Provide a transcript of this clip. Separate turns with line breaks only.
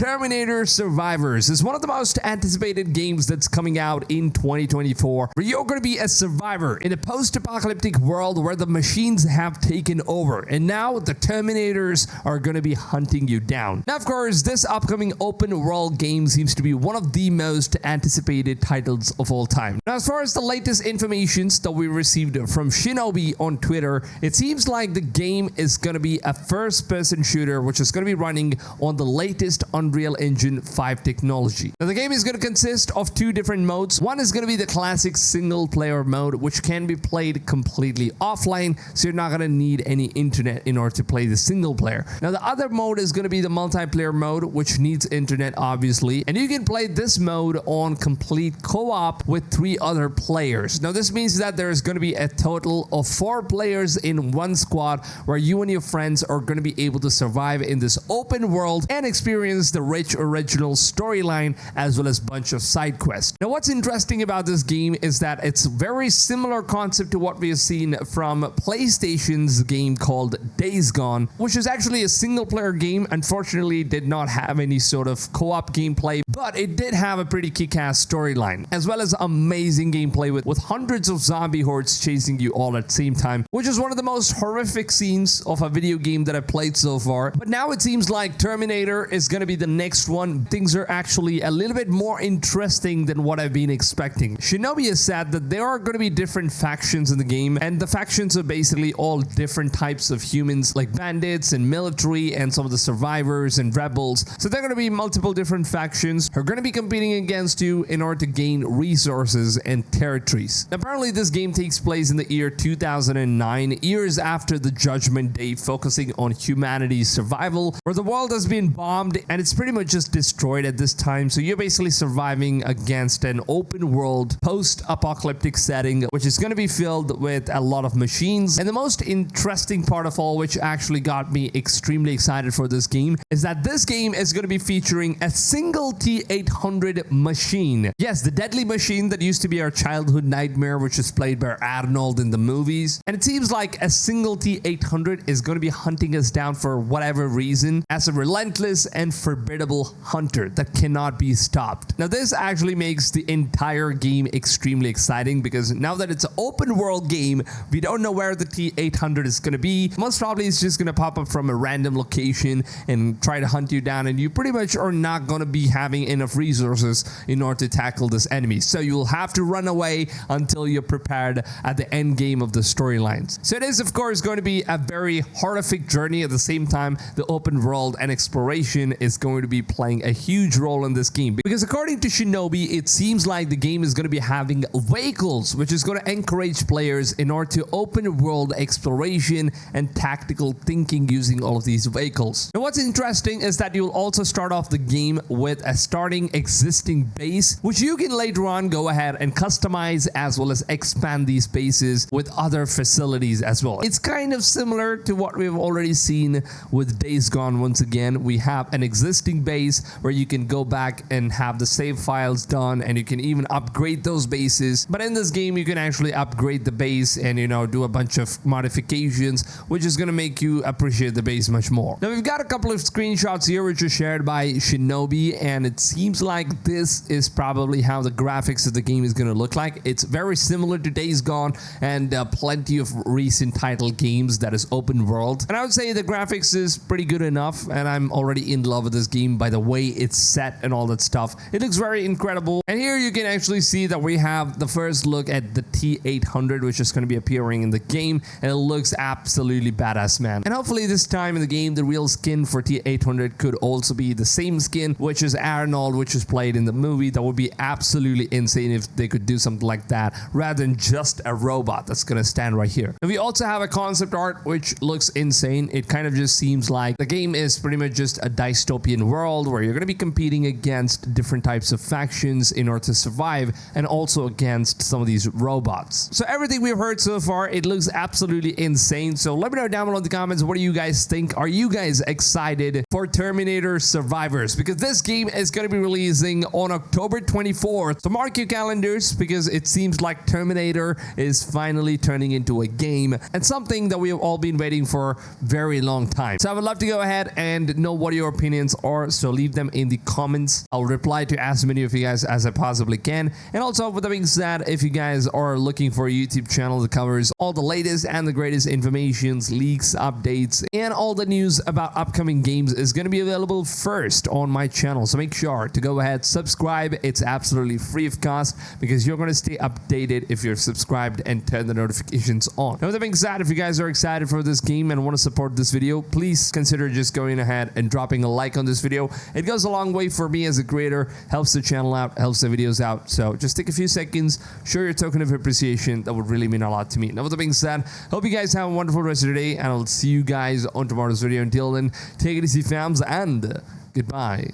Terminator Survivors is one of the most anticipated games that's coming out in 2024, where you're going to be a survivor in a post-apocalyptic world where the machines have taken over, and now the Terminators are going to be hunting you down. Now, of course, this upcoming open-world game seems to be one of the most anticipated titles of all time. Now, as far as the latest information that we received from Shinobi on Twitter, it seems like the game is going to be a first-person shooter, which is going to be running on the latest Unreal Engine 5 technology. Now, the game is going to consist of two different modes. One is going to be the classic single-player mode, which can be played completely offline, so you're not going to need any internet in order to play the single player. Now, the other mode is going to be the multiplayer mode, which needs internet, obviously, and you can play this mode on complete co-op with 3 other players. Now, this means that there is going to be a total of 4 players in one squad, where you and your friends are going to be able to survive in this open world and experience the rich original storyline as well as a bunch of side quests. Now, what's interesting about this game is that it's very similar concept to what we have seen from PlayStation's game called Days Gone, which is actually a single player game. Unfortunately, did not have any sort of co-op gameplay, but it did have a pretty kick-ass storyline as well as amazing gameplay with hundreds of zombie hordes chasing you all at the same time, which is one of the most horrific scenes of a video game that I've played so far. But now it seems like Terminator is going to be the next one. Things are actually a little bit more interesting than what I've been expecting. Shinobi has said that there are going to be different factions in the game, and the factions are basically all different types of humans, like bandits and military and some of the survivors and rebels. So there are going to be multiple different factions who are going to be competing against you in order to gain resources and territories. Now, apparently this game takes place in the year 2009, years after the Judgment Day, focusing on humanity's survival, where the world has been bombed and it's pretty much just destroyed at this time. So you're basically surviving against an open world post-apocalyptic setting, which is going to be filled with a lot of machines. And the most interesting part of all, which actually got me extremely excited for this game, is that this game is going to be featuring a single T-800 machine. Yes, the deadly machine that used to be our childhood nightmare, which is played by Arnold in the movies. And it seems like a single T-800 is going to be hunting us down for whatever reason as a relentless and formidable hunter that cannot be stopped. Now, this actually makes the entire game extremely exciting, because now that it's an open world game, we don't know where the T-800 is going to be. Most probably it's just going to pop up from a random location and try to hunt you down, and you pretty much are not going to be having enough resources in order to tackle this enemy. So you'll have to run away until you're prepared at the end game of the storylines. So it is, of course, going to be a very horrific journey. At the same time, the open world and exploration is going to be playing a huge role in this game, because according to Shinobi, it seems like the game is going to be having vehicles, which is going to encourage players in order to open world exploration and tactical thinking using all of these vehicles. Now, what's interesting is that you'll also start off the game with a starting existing base, which you can later on go ahead and customize as well as expand these bases with other facilities as well. It's kind of similar to what we've already seen with Days Gone. Once again, we have an existing base where you can go back and have the save files done, and you can even upgrade those bases. But in this game, you can actually upgrade the base and, do a bunch of modifications, which is going to make you appreciate the base much more. Now, we've got a couple of screenshots here which are shared by Shinobi, and it seems like this is probably how the graphics of the game is going to look like. It's very similar to Days Gone and plenty of recent title games that is open world. And I would say the graphics is pretty good enough, and I'm already in love with this game by the way it's set and all that stuff. It looks very incredible. And here you can actually see that we have the first look at the T-800, which is going to be appearing in the game, and it looks absolutely badass, man. And hopefully this time in the game, the real skin for T-800 could also be the same skin, which is Arnold, which is played in the movie. That would be absolutely insane if they could do something like that, rather than just a robot that's going to stand right here. And we also have a concept art, which looks insane. It kind of just seems like the game is pretty much just a dystopian world where you're going to be competing against different types of factions in order to survive, and also against some of these robots. So everything we've heard so far, it looks absolutely insane. So let me know down below in the comments, what do you guys think? Are you guys excited for Terminator Survivors? Because this game is going to be releasing on October 24th. So mark your calendars, because it seems like Terminator is finally turning into a game, and something that we have all been waiting for a very long time. So I would love to go ahead and know what your opinions are are, so leave them in the comments. I'll reply to as many of you guys as I possibly can. And also, with that being said, if you guys are looking for a YouTube channel that covers all the latest and the greatest informations, leaks, updates, and all the news about upcoming games is going to be available first on my channel. So make sure to go ahead, subscribe. It's absolutely free of cost because you're going to stay updated if you're subscribed and turn the notifications on. Now, with that being said, if you guys are excited for this game and want to support this video, please consider just going ahead and dropping a like on this video. It goes a long way for me as a creator, helps the channel out, helps the videos out. So just take a few seconds, show your token of appreciation. That would really mean a lot to me. Now, with that being said, hope you guys have a wonderful rest of your day, and I'll see you guys on tomorrow's video. Until then, take it easy, fams, and goodbye.